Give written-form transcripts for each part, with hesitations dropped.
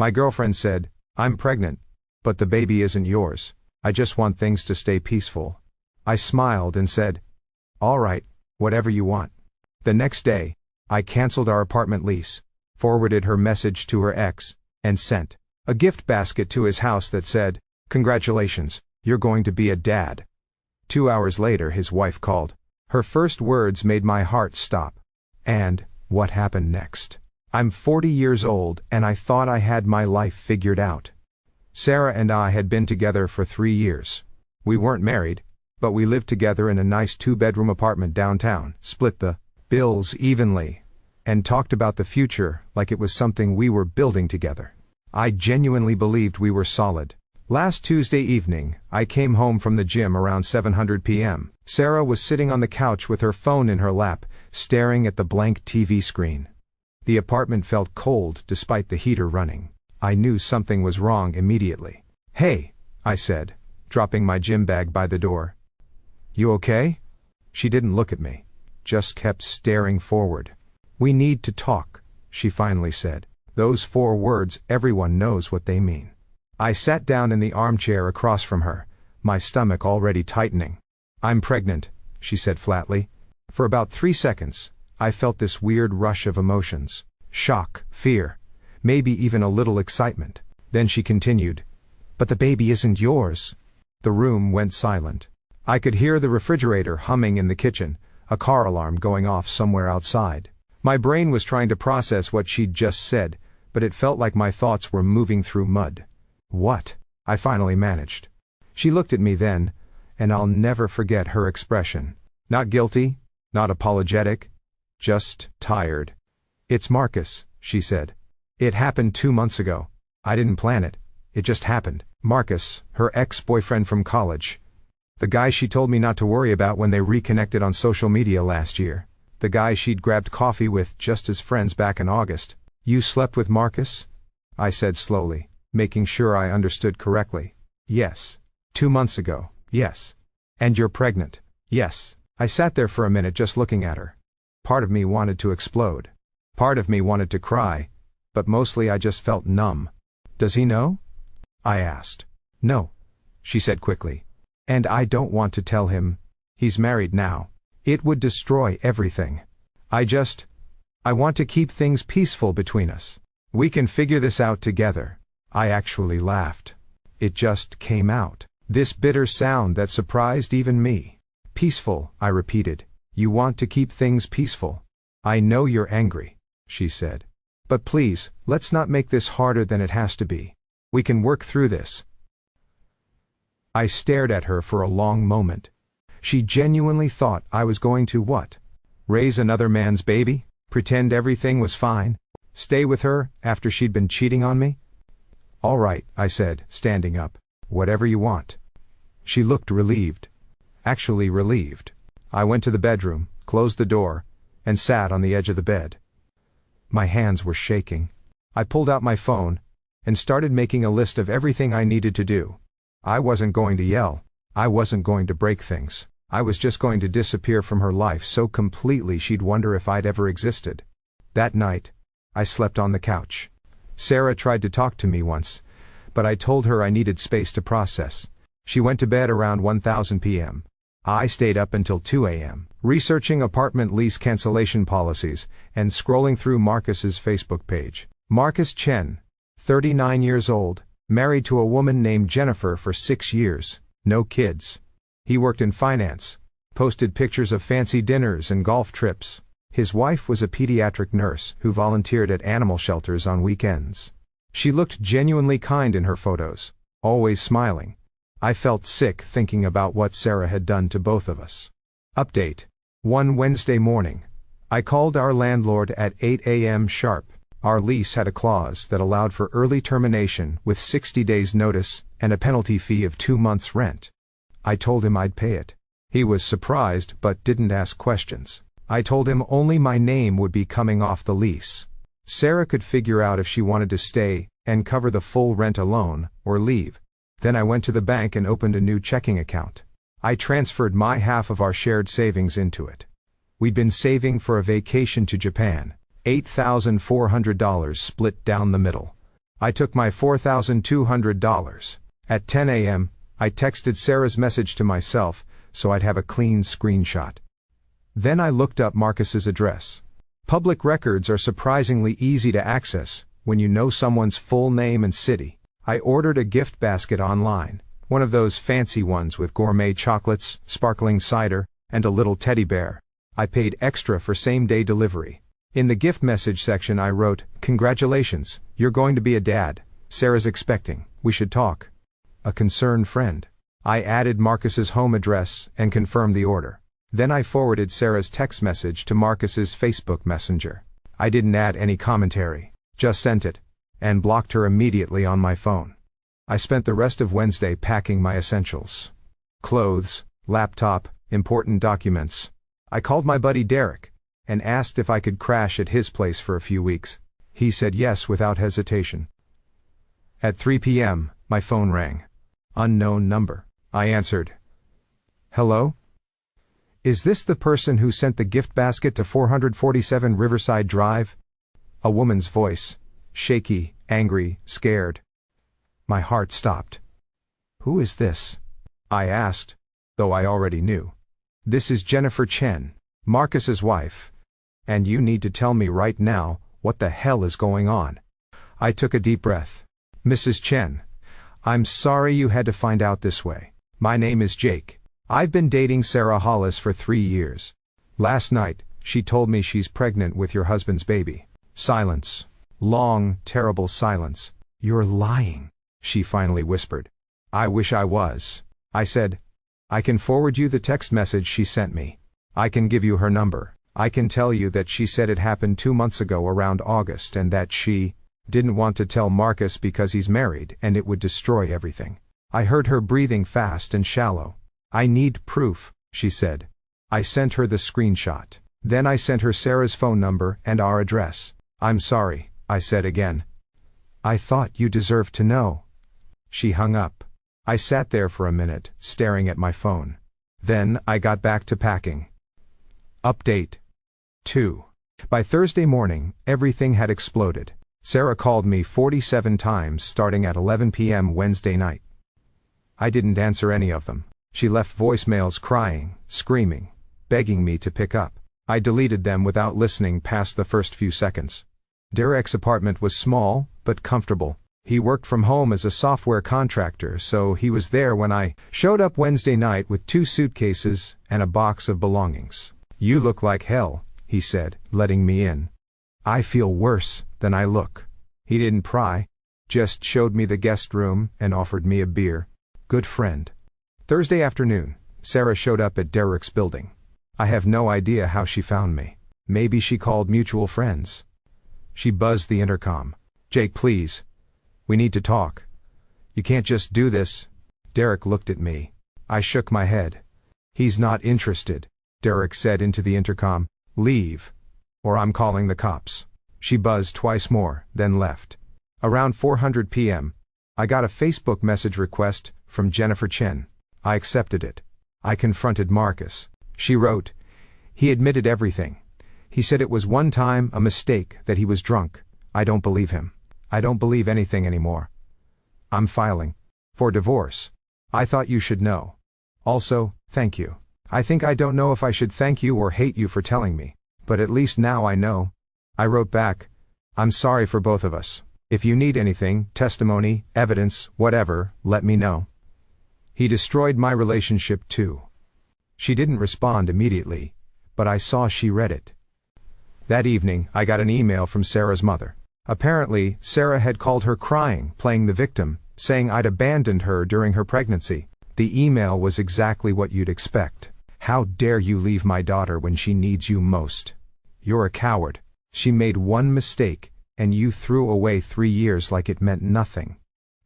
My girlfriend said, "I'm pregnant, but the baby isn't yours. I just want things to stay peaceful." I smiled and said, "All right, whatever you want." The next day, I canceled our apartment lease, forwarded her message to her ex, and sent a gift basket to his house that said, "Congratulations, you're going to be a dad." 2 hours later his wife called. Her first words made my heart stop. And what happened next? I'm 40 years old and I thought I had my life figured out. Sarah and I had been together for 3 years. We weren't married, but we lived together in a nice 2-bedroom apartment downtown, split the bills evenly, and talked about the future like it was something we were building together. I genuinely believed we were solid. Last Tuesday evening, I came home from the gym around 7:00 p.m. Sarah was sitting on the couch with her phone in her lap, staring at the blank TV screen. The apartment felt cold despite the heater running. I knew something was wrong immediately. "Hey," I said, dropping my gym bag by the door. "You okay?" She didn't look at me, just kept staring forward. "We need to talk," she finally said. Those 4 words, everyone knows what they mean. I sat down in the armchair across from her, my stomach already tightening. "I'm pregnant," she said flatly. For about 3 seconds, I felt this weird rush of emotions. Shock, fear, maybe even a little excitement. Then she continued, "But the baby isn't yours." The room went silent. I could hear the refrigerator humming in the kitchen, a car alarm going off somewhere outside. My brain was trying to process what she'd just said, but it felt like my thoughts were moving through mud. "What?" I finally managed. She looked at me then, and I'll never forget her expression. Not guilty, not apologetic, just tired. "It's Marcus," she said. "It happened 2 months ago. I didn't plan it. It just happened." Marcus, her ex-boyfriend from college. The guy she told me not to worry about when they reconnected on social media last year. The guy she'd grabbed coffee with just as friends back in August. "You slept with Marcus?" I said slowly, making sure I understood correctly. "Yes. 2 months ago, yes." "And you're pregnant?" "Yes." I sat there for a minute just looking at her. Part of me wanted to explode. Part of me wanted to cry, but mostly I just felt numb. "Does he know?" I asked. "No," she said quickly. "And I don't want to tell him. He's married now. It would destroy everything. I want to keep things peaceful between us. We can figure this out together." I actually laughed. It just came out. This bitter sound that surprised even me. "Peaceful," I repeated. "You want to keep things peaceful. I know you're angry," she said. "But please, let's not make this harder than it has to be. We can work through this." I stared at her for a long moment. She genuinely thought I was going to what? Raise another man's baby? Pretend everything was fine? Stay with her after she'd been cheating on me? "All right," I said, standing up. "Whatever you want." She looked relieved. Actually relieved. I went to the bedroom, closed the door, and sat on the edge of the bed. My hands were shaking. I pulled out my phone and started making a list of everything I needed to do. I wasn't going to yell. I wasn't going to break things. I was just going to disappear from her life so completely she'd wonder if I'd ever existed. That night, I slept on the couch. Sarah tried to talk to me once, but I told her I needed space to process. She went to bed around 1:00 p.m. I stayed up until 2 a.m., researching apartment lease cancellation policies and scrolling through Marcus's Facebook page. Marcus Chen, 39 years old, married to a woman named Jennifer for 6 years, no kids. He worked in finance, posted pictures of fancy dinners and golf trips. His wife was a pediatric nurse who volunteered at animal shelters on weekends. She looked genuinely kind in her photos, always smiling. I felt sick thinking about what Sarah had done to both of us. Update. One Wednesday morning, I called our landlord at 8 a.m. sharp. Our lease had a clause that allowed for early termination with 60 days notice and a penalty fee of 2 months' rent. I told him I'd pay it. He was surprised but didn't ask questions. I told him only my name would be coming off the lease. Sarah could figure out if she wanted to stay and cover the full rent alone or leave. Then I went to the bank and opened a new checking account. I transferred my half of our shared savings into it. We'd been saving for a vacation to Japan, $8,400 split down the middle. I took my $4,200. At 10 a.m., I texted Sarah's message to myself, so I'd have a clean screenshot. Then I looked up Marcus's address. Public records are surprisingly easy to access when you know someone's full name and city. I ordered a gift basket online, one of those fancy ones with gourmet chocolates, sparkling cider, and a little teddy bear. I paid extra for same-day delivery. In the gift message section I wrote, "Congratulations, you're going to be a dad. Sarah's expecting. We should talk. A concerned friend." I added Marcus's home address and confirmed the order. Then I forwarded Sarah's text message to Marcus's Facebook Messenger. I didn't add any commentary, just sent it, and blocked her immediately on my phone. I spent the rest of Wednesday packing my essentials. Clothes, laptop, important documents. I called my buddy Derek and asked if I could crash at his place for a few weeks. He said yes without hesitation. At 3 p.m., my phone rang. Unknown number. I answered. "Hello? Is this the person who sent the gift basket to 447 Riverside Drive?" A woman's voice. Shaky, angry, scared. My heart stopped. "Who is this?" I asked, though I already knew. "This is Jennifer Chen, Marcus's wife. And you need to tell me right now what the hell is going on." I took a deep breath. "Mrs. Chen, I'm sorry you had to find out this way. My name is Jake. I've been dating Sarah Hollis for 3 years. Last night, she told me she's pregnant with your husband's baby." Silence. Long, terrible silence. "You're lying," she finally whispered. "I wish I was," I said. "I can forward you the text message she sent me. I can give you her number. I can tell you that she said it happened 2 months ago around August and that she didn't want to tell Marcus because he's married and it would destroy everything." I heard her breathing fast and shallow. "I need proof," she said. I sent her the screenshot. Then I sent her Sarah's phone number and our address. "I'm sorry," I said again. "I thought you deserved to know." She hung up. I sat there for a minute, staring at my phone. Then I got back to packing. Update 2. By Thursday morning, everything had exploded. Sarah called me 47 times starting at 11 p.m. Wednesday night. I didn't answer any of them. She left voicemails crying, screaming, begging me to pick up. I deleted them without listening past the first few seconds. Derek's apartment was small, but comfortable. He worked from home as a software contractor, so he was there when I showed up Wednesday night with 2 suitcases and a box of belongings. "You look like hell," he said, letting me in. "I feel worse than I look." He didn't pry, just showed me the guest room and offered me a beer. Good friend. Thursday afternoon, Sarah showed up at Derek's building. I have no idea how she found me. Maybe she called mutual friends. She buzzed the intercom. "Jake, please. We need to talk. You can't just do this." Derek looked at me. I shook my head. "He's not interested," Derek said into the intercom. "Leave, or I'm calling the cops." She buzzed twice more, then left. Around 4:00 p.m., I got a Facebook message request from Jennifer Chen. I accepted it. I confronted Marcus. She wrote, "He admitted everything. He said it was one time a mistake, that he was drunk. I don't believe him. I don't believe anything anymore. I'm filing for divorce. I thought you should know. Also, thank you. I think I don't know if I should thank you or hate you for telling me, but at least now I know." I wrote back, "I'm sorry for both of us. If you need anything, testimony, evidence, whatever, let me know." He destroyed my relationship too. She didn't respond immediately, but I saw she read it. That evening, I got an email from Sarah's mother. Apparently, Sarah had called her crying, playing the victim, saying I'd abandoned her during her pregnancy. The email was exactly what you'd expect. "How dare you leave my daughter when she needs you most? You're a coward. She made one mistake, and you threw away 3 years like it meant nothing."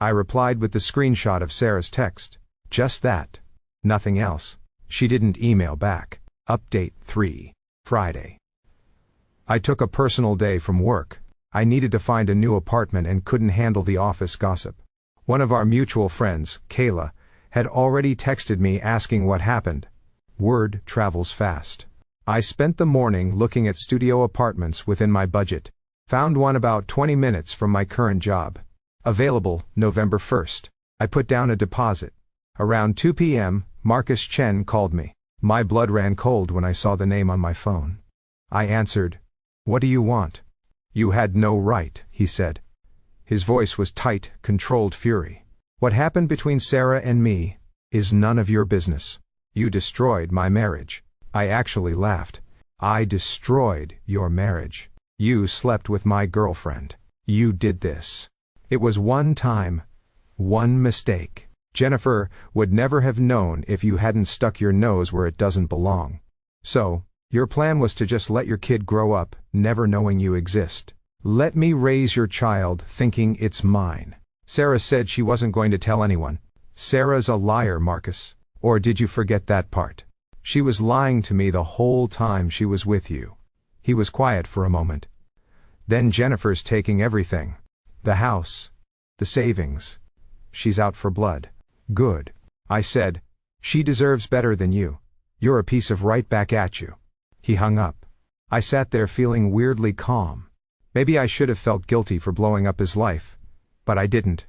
I replied with the screenshot of Sarah's text. Just that. Nothing else. She didn't email back. Update 3. Friday. I took a personal day from work. I needed to find a new apartment and couldn't handle the office gossip. One of our mutual friends, Kayla, had already texted me asking what happened. Word travels fast. I spent the morning looking at studio apartments within my budget. Found one about 20 minutes from my current job. Available, November 1st. I put down a deposit. Around 2 p.m., Marcus Chen called me. My blood ran cold when I saw the name on my phone. I answered, "What do you want?" "You had no right," he said. His voice was tight, controlled fury. "What happened between Sarah and me is none of your business. You destroyed my marriage." I actually laughed. "I destroyed your marriage. You slept with my girlfriend. You did this. It was one time. One mistake. Jennifer would never have known if you hadn't stuck your nose where it doesn't belong. So, your plan was to just let your kid grow up, never knowing you exist. Let me raise your child thinking it's mine." Sarah said she wasn't going to tell anyone. Sarah's a liar, Marcus. Or did you forget that part? She was lying to me the whole time she was with you. He was quiet for a moment. Then Jennifer's taking everything. The house. The savings. She's out for blood. Good. I said, "She deserves better than you. You're a piece of right back at you." He hung up. I sat there feeling weirdly calm. Maybe I should have felt guilty for blowing up his life. But I didn't.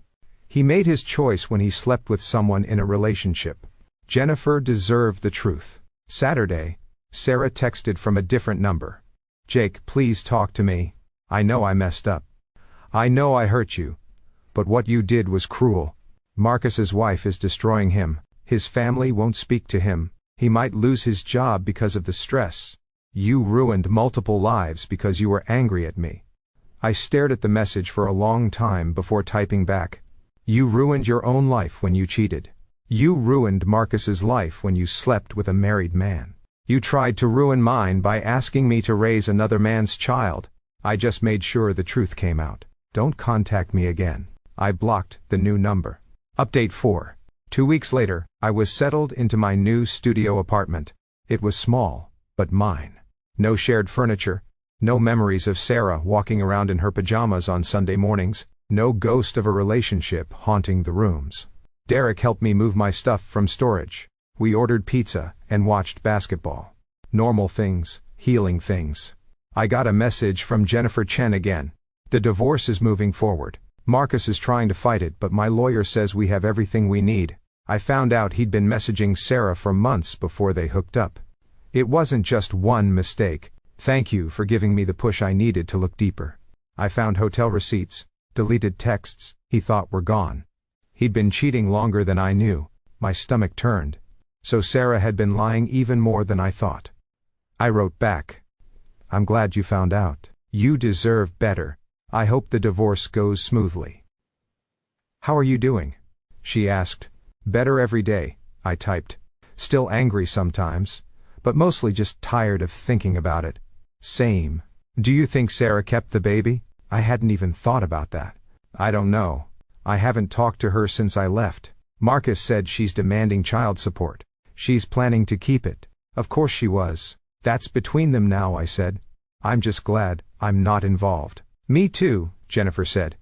He made his choice when he slept with someone in a relationship. Jennifer deserved the truth. Saturday, Sarah texted from a different number. "Jake, please talk to me. I know I messed up. I know I hurt you. But what you did was cruel. Marcus's wife is destroying him. His family won't speak to him. He might lose his job because of the stress. You ruined multiple lives because you were angry at me." I stared at the message for a long time before typing back. "You ruined your own life when you cheated. You ruined Marcus's life when you slept with a married man. You tried to ruin mine by asking me to raise another man's child. I just made sure the truth came out. Don't contact me again." I blocked the new number. Update 4. 2 weeks later, I was settled into my new studio apartment. It was small, but mine. No shared furniture. No memories of Sarah walking around in her pajamas on Sunday mornings. No ghost of a relationship haunting the rooms. Derek helped me move my stuff from storage. We ordered pizza and watched basketball. Normal things, healing things. I got a message from Jennifer Chen again. "The divorce is moving forward. Marcus is trying to fight it, but my lawyer says we have everything we need." I found out he'd been messaging Sarah for months before they hooked up. It wasn't just one mistake. "Thank you for giving me the push I needed to look deeper." I found hotel receipts, deleted texts he thought were gone. He'd been cheating longer than I knew. My stomach turned. So Sarah had been lying even more than I thought. I wrote back, "I'm glad you found out. You deserve better. I hope the divorce goes smoothly." "How are you doing?" she asked. "Better every day," I typed. "Still angry sometimes, but mostly just tired of thinking about it." "Same. Do you think Sarah kept the baby?" I hadn't even thought about that. "I don't know. I haven't talked to her since I left. Marcus said she's demanding child support. She's planning to keep it." "Of course she was. That's between them now," I said. "I'm just glad I'm not involved." "Me too," Jennifer said.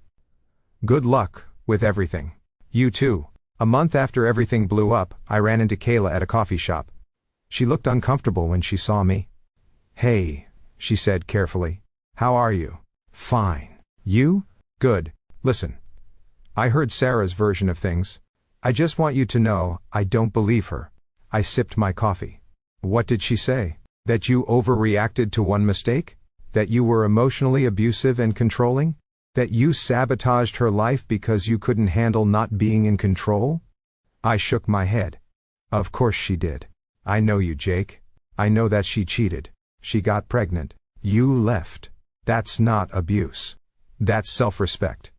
"Good luck with everything." "You too." A month after everything blew up, I ran into Kayla at a coffee shop. She looked uncomfortable when she saw me. "Hey," she said carefully. "How are you?" "Fine. You?" "Good. Listen. I heard Sarah's version of things. I just want you to know, I don't believe her." I sipped my coffee. "What did she say? That you overreacted to one mistake? That you were emotionally abusive and controlling? That you sabotaged her life because you couldn't handle not being in control?" I shook my head. "Of course she did. I know you, Jake. I know that she cheated. She got pregnant. You left. That's not abuse. That's self-respect."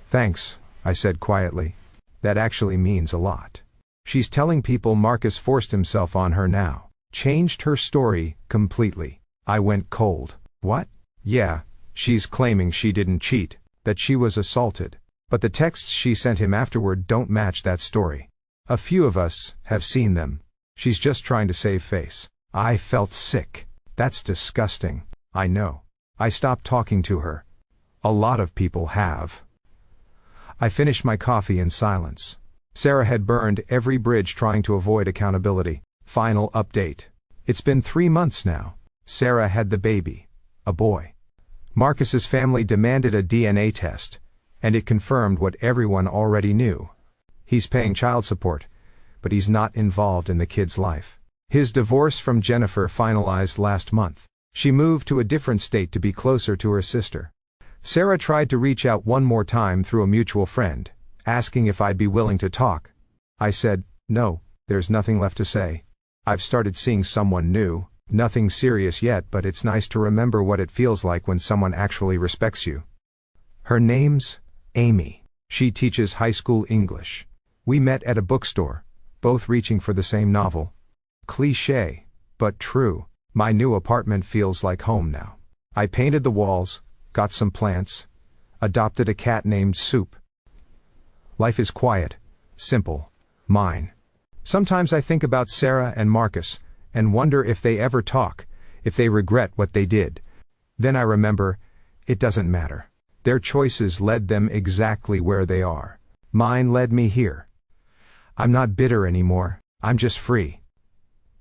"Thanks," I said quietly. "That actually means a lot. She's telling people Marcus forced himself on her now. Changed her story completely." I went cold. "What?" "Yeah, she's claiming she didn't cheat, that she was assaulted. But the texts she sent him afterward don't match that story. A few of us have seen them. She's just trying to save face." I felt sick. "That's disgusting." "I know. I stopped talking to her. A lot of people have." I finished my coffee in silence. Sarah had burned every bridge trying to avoid accountability. Final update. It's been 3 months now. Sarah had the baby. A boy. Marcus's family demanded a DNA test, And it confirmed what everyone already knew. He's paying child support, but he's not involved in the kid's life. His divorce from Jennifer finalized last month. She moved to a different state to be closer to her sister. Sarah tried to reach out one more time through a mutual friend, asking if I'd be willing to talk. I said, no, there's nothing left to say. I've started seeing someone new, nothing serious yet, but it's nice to remember what it feels like when someone actually respects you. Her name's Amy. She teaches high school English. We met at a bookstore, both reaching for the same novel. Cliché, but true. My new apartment feels like home now. I painted the walls, got some plants, adopted a cat named Soup. Life is quiet, simple, mine. Sometimes I think about Sarah and Marcus, and wonder if they ever talk, if they regret what they did. Then I remember, it doesn't matter. Their choices led them exactly where they are. Mine led me here. I'm not bitter anymore, I'm just free.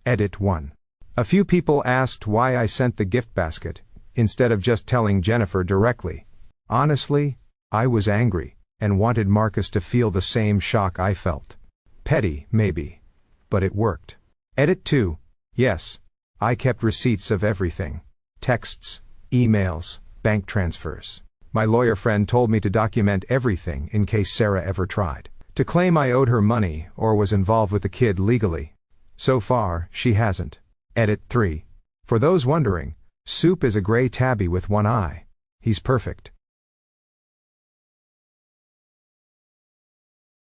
Edit 1. A few people asked why I sent the gift basket, instead of just telling Jennifer directly. Honestly, I was angry, and wanted Marcus to feel the same shock I felt. Petty, maybe. But it worked. Edit 2. Yes. I kept receipts of everything. Texts, emails, bank transfers. My lawyer friend told me to document everything in case Sarah ever tried to claim I owed her money or was involved with the kid legally. So far, she hasn't. Edit 3. For those wondering, Soup is a gray tabby with one eye. He's perfect.